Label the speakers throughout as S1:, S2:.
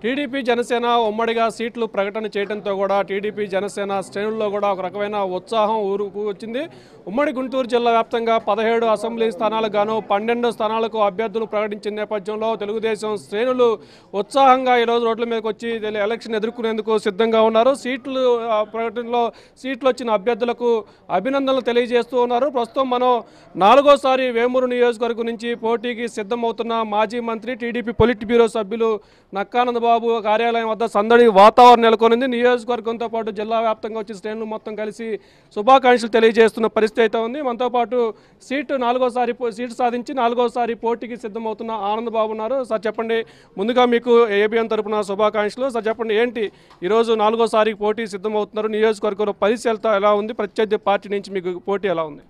S1: TDP Janasena ఉమ్మడిగా సీట్లు ప్రకటన చేయడంతో కూడా టీడీపీ జనసేన శ్రేణుల్లో కూడా ఒక రకమైన ఉత్సాహం ఊరుకు వచ్చింది. ఉమ్మడి గుంటూరు జిల్లా వ్యాప్తంగా 17 అసెంబ్లీ స్థానాలకు గాను 12 స్థానాలకు అభ్యర్థులు ప్రకటించిన నేపథ్యంలో తెలుగుదేశం శ్రేణులు ఉత్సాహంగా ఈరోజు రోడ్ల మీదకి వచ్చి ఎలక్షన్ ఎదుర్కొనేందుకు సిద్ధంగా ఉన్నారు. సీట్లు ప్రకటనలో సీట్లు వచ్చిన అభ్యర్థులకు అభినందనలు తెలియజేస్తూ ఉన్నారు. ప్రస్తుతం మనం 4వ వేమూరు నియోజకవర్గం నుంచి పోటీకి సిద్ధమవుతున్న మాజీ మంత్రి టీడీపీ పొలిట్ బ్యూరో సభ్యులు నక్కానంద బాబు కార్యాలయం వద్ద సందడి వాతావరణం నెలకొనింది. నియోజకవర్గంతో పాటు జిల్లా వ్యాప్తంగా వచ్చి శ్రేణులు మొత్తం కలిసి శుభాకాంక్షలు తెలియజేస్తున్న పరిస్థితి అయితే ఉంది. మనతో పాటు సీటు సాధించి 4వ పోటీకి సిద్ధమవుతున్న ఆనందబాబు ఉన్నారు. సార్ చెప్పండి, ముందుగా మీకు ఏబిఎన్ తరపున శుభాకాంక్షలు. సార్ చెప్పండి, ఏంటి ఈరోజు 4వ పోటీ సిద్ధమవుతున్నారు, నియోజకవర్గంలో పరిశీలన ఎలా ఉంది, ప్రత్యర్థి పార్టీ నుంచి మీకు పోటీ ఎలా ఉంది?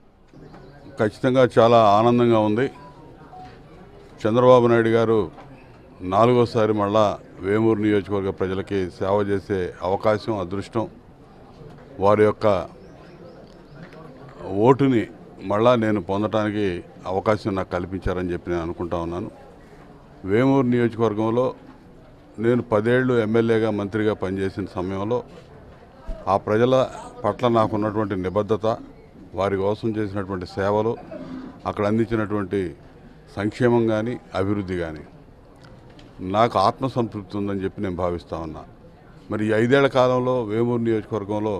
S2: ఖచ్చితంగా చాలా ఆనందంగా ఉంది. చంద్రబాబు నాయుడు గారు 4వసారి మళ్ళా వేమూరు నియోజకవర్గ ప్రజలకి సేవ చేసే అవకాశం, అదృష్టం, వారి యొక్క ఓటుని మళ్ళా నేను పొందడానికి అవకాశం నాకు కల్పించారని చెప్పి నేను అనుకుంటా ఉన్నాను. వేమూరు నియోజకవర్గంలో నేను 10 ఏళ్ళు ఎమ్మెల్యేగా మంత్రిగా పనిచేసిన సమయంలో ఆ ప్రజల పట్ల నాకున్నటువంటి నిబద్ధత, వారి కోసం చేసినటువంటి సేవలు, అక్కడ అందించినటువంటి సంక్షేమం కానీ అభివృద్ధి కానీ నాకు ఆత్మసంతృప్తి ఉందని చెప్పి నేను భావిస్తూ ఉన్నా. మరి ఈ 5 ఏళ్ల కాలంలో వేమూరు నియోజకవర్గంలో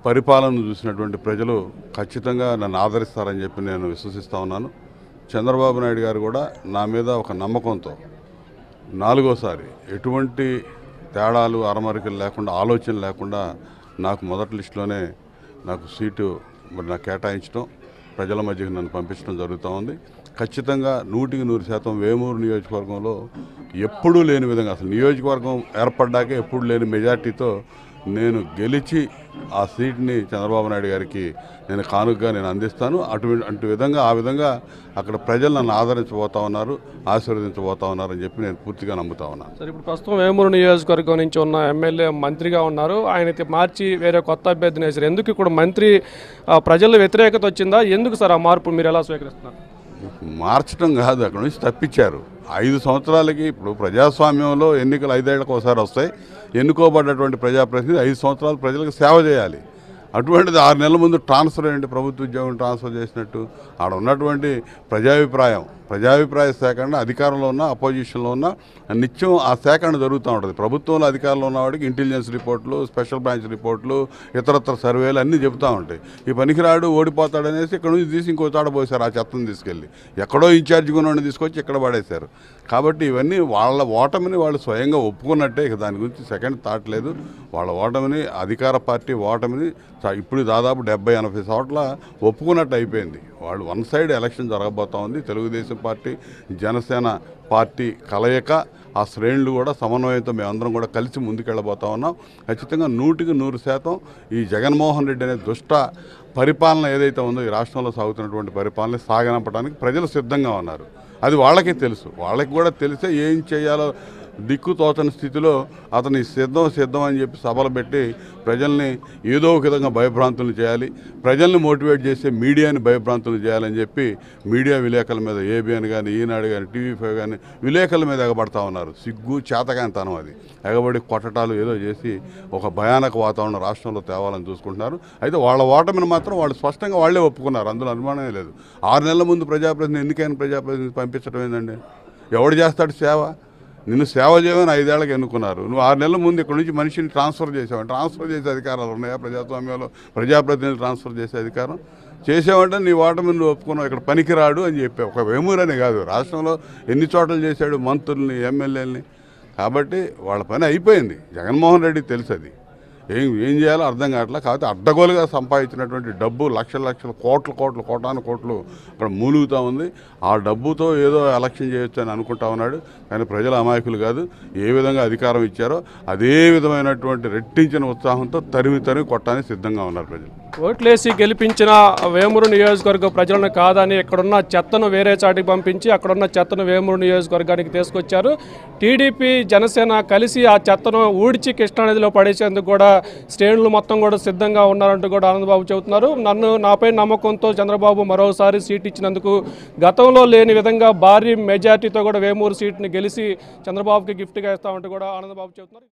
S2: పరిపాలన చూసినటువంటి ప్రజలు ఖచ్చితంగా నన్ను ఆదరిస్తారని చెప్పి నేను విశ్వసిస్తూ ఉన్నాను. చంద్రబాబు నాయుడు గారు కూడా నా మీద ఒక నమ్మకంతో 4వసారి ఎటువంటి తేడాలు అరమరికలు లేకుండా, ఆలోచన లేకుండా నాకు మొదటి లిస్టులోనే నాకు సీటు మరి నాకు కేటాయించడం, ప్రజల మధ్యకి నన్ను పంపించడం జరుగుతూ ఉంది. ఖచ్చితంగా 100% వేమూరు నియోజకవర్గంలో ఎప్పుడూ లేని విధంగా, అసలు నియోజకవర్గం ఏర్పడ్డాకే ఎప్పుడు లేని మెజార్టీతో నేను గెలిచి ఆ సీట్ని చంద్రబాబు నాయుడు గారికి నేను కానుకగా నేను అందిస్తాను. అటు విధంగా ఆ విధంగా అక్కడ ప్రజలు నన్ను ఆదరించబోతా ఉన్నారు, ఆశీర్వదించబోతా ఉన్నారు అని చెప్పి నేను పూర్తిగా నమ్ముతా ఉన్నాను.
S1: సరే, ఇప్పుడు ప్రస్తుతం వేమూరు నియోజకవర్గం నుంచి ఉన్న ఎమ్మెల్యే మంత్రిగా ఉన్నారు, ఆయన మార్చి వేరే కొత్త అభ్యర్థిని వేశారు. ఎందుకు ఇక్కడ మంత్రి ప్రజల వ్యతిరేకత వచ్చిందా? ఎందుకు సార్ ఆ మార్పు మీరు ఎలా స్వీకరిస్తున్నారు?
S2: మార్చడం కాదు, అక్కడ నుంచి తప్పించారు. 5 సంవత్సరాలకి ఇప్పుడు ప్రజాస్వామ్యంలో ఎన్నికలు 5 ఏళ్లకు ఒకసారి వస్తాయి. ఎన్నుకోబడ్డటువంటి ప్రజాప్రతినిధి 5 సంవత్సరాలు ప్రజలకు సేవ చేయాలి. అటువంటిది 6 నెలల ముందు ట్రాన్స్ఫర్ అయ్యండి, ప్రభుత్వ ఉద్యోగం ట్రాన్స్ఫర్ చేసినట్టు ఆడ ఉన్నటువంటి ప్రజాభిప్రాయ సేకరణ అధికారంలో ఉన్న, అపోజిషన్లో ఉన్న నిత్యం ఆ సేకరణ జరుగుతూ ఉంటుంది. ప్రభుత్వంలో అధికారంలో ఉన్నవాడికి ఇంటెలిజెన్స్ రిపోర్ట్లు, స్పెషల్ బ్రాంచ్ రిపోర్ట్లు, ఇతరత్ర సర్వేలు అన్నీ చెబుతూ ఉంటాయి. ఈ పనికిరాడు ఓడిపోతాడనేసి ఇక్కడ నుంచి తీసి ఇంకో చాట పోసారు. ఆ చెత్తను తీసుకెళ్ళి ఎక్కడో ఇన్ఛార్జ్ కొనని తీసుకొచ్చి ఇక్కడ పడేశారు. కాబట్టి ఇవన్నీ వాళ్ళ ఓటమిని వాళ్ళు స్వయంగా ఒప్పుకున్నట్టే, ఇక దాని గురించి సెకండ్ థాట్ లేదు. వాళ్ళ ఓటమిని, అధికార పార్టీ ఓటమిని ఇప్పుడు దాదాపు 70-80 చోట్ల ఒప్పుకున్నట్టు అయిపోయింది. వాళ్ళు వన్ సైడ్ ఎలక్షన్ జరగబోతూ ఉంది. తెలుగుదేశం పార్టీ, జనసేన పార్టీ కలయిక, ఆ శ్రేణులు కూడా సమన్వయంతో మేమందరం కూడా కలిసి ముందుకెళ్ళబోతా ఉన్నాం. ఖచ్చితంగా 100% ఈ జగన్మోహన్ రెడ్డి అనే దుష్ట పరిపాలన ఏదైతే ఉందో, ఈ రాష్ట్రంలో సాగుతున్నటువంటి పరిపాలన సాగనంపడానికి ప్రజలు సిద్ధంగా ఉన్నారు. అది వాళ్ళకే తెలుసు. వాళ్ళకి కూడా తెలిసే ఏం చేయాలో దిక్కు తోచని స్థితిలో అతని సిద్ధం అని చెప్పి సభలు పెట్టి ప్రజల్ని ఏదో ఒక విధంగా భయభ్రాంతులు చేయాలి, ప్రజల్ని మోటివేట్ చేసే మీడియాని భయభ్రాంతులు చేయాలని చెప్పి మీడియా విలేకరుల మీద, ఏబిఎన్ కానీ, ఈనాడు కానీ, టీవీ5 కానీ విలేకరుల మీద ఎగబడతా ఉన్నారు. సిగ్గు చేతకానితనం అది. ఎగబడి కొట్టటాలు ఏదో చేసి ఒక భయానక వాతావరణం రాష్ట్రంలో తేవాలని చూసుకుంటున్నారు. అయితే వాళ్ళ ఓటమిని మాత్రం వాళ్ళు స్పష్టంగా వాళ్లే ఒప్పుకున్నారు, అందులో అనుమానమే లేదు. 6 నెలల ముందు ప్రజాప్రతినిధి, ఎన్నికైన ప్రజాప్రతినిధి పంపించడం ఏందండి? ఎవడు చేస్తాడు సేవ? నిన్ను సేవ చేయమని 5 ఏళ్ళకి ఎన్నుకున్నారు. నువ్వు 6 నెలల ముందు ఇక్కడ నుంచి మనిషిని ట్రాన్స్ఫర్ చేసావు. ట్రాన్స్ఫర్ చేసే అధికారాలు ఉన్నాయా ప్రజాస్వామ్యంలో? ప్రజాప్రతినిధులు ట్రాన్స్ఫర్ చేసే అధికారం చేసావంటే నీ ఓటమి నువ్వు ఒప్పుకున్నావు. ఇక్కడ పనికిరాడు అని చెప్పావు. ఒక వేమూరనే కాదు, రాష్ట్రంలో ఎన్ని చోట్ల చేశాడు మంత్రుల్ని, ఎమ్మెల్యేలని. కాబట్టి వాళ్ళ పని అయిపోయింది. జగన్మోహన్ రెడ్డికి తెలుసు అది ఏం చేయాలో అర్థం కావట్లేదు. కాబట్టి అడ్డగోలుగా సంపాదించినటువంటి డబ్బు లక్షల కోటాను కోట్లు అక్కడ మూలుగుతూ ఉంది. ఆ డబ్బుతో ఏదో ఎలక్షన్ చేయొచ్చు అని అనుకుంటా ఉన్నాడు. కానీ ప్రజల అమాయకులు కాదు. ఏ విధంగా అధికారం ఇచ్చారో అదే విధమైనటువంటి రెట్టించిన ఉత్సాహంతో తరిమి కొట్టడానికి సిద్ధంగా ఉన్నారు ప్రజలు.
S1: ఓట్లేసి గెలిపించిన వేమూరు నియోజకవర్గ ప్రజలను కాదని ఇక్కడున్న చెత్తను వేరే చాటికి పంపించి అక్కడున్న చెత్తను వేమూరు నియోజకవర్గానికి తీసుకొచ్చారు. టీడీపీ జనసేన కలిసి ఆ చెత్తను ఊడ్చి కృష్ణానదిలో పడేసేందుకు కూడా శ్రేణులు మొత్తం కూడా సిద్ధంగా ఉన్నారంటూ కూడా ఆనందబాబు చెబుతున్నారు. నాపై నమ్మకంతో చంద్రబాబు మరోసారి సీట్ ఇచ్చినందుకు గతంలో లేని విధంగా భారీ మెజార్టీతో కూడా వేమూరు సీట్ని గెలిచి చంద్రబాబుకి గిఫ్ట్గా ఇస్తామంటూ కూడా ఆనందబాబు చెబుతున్నారు.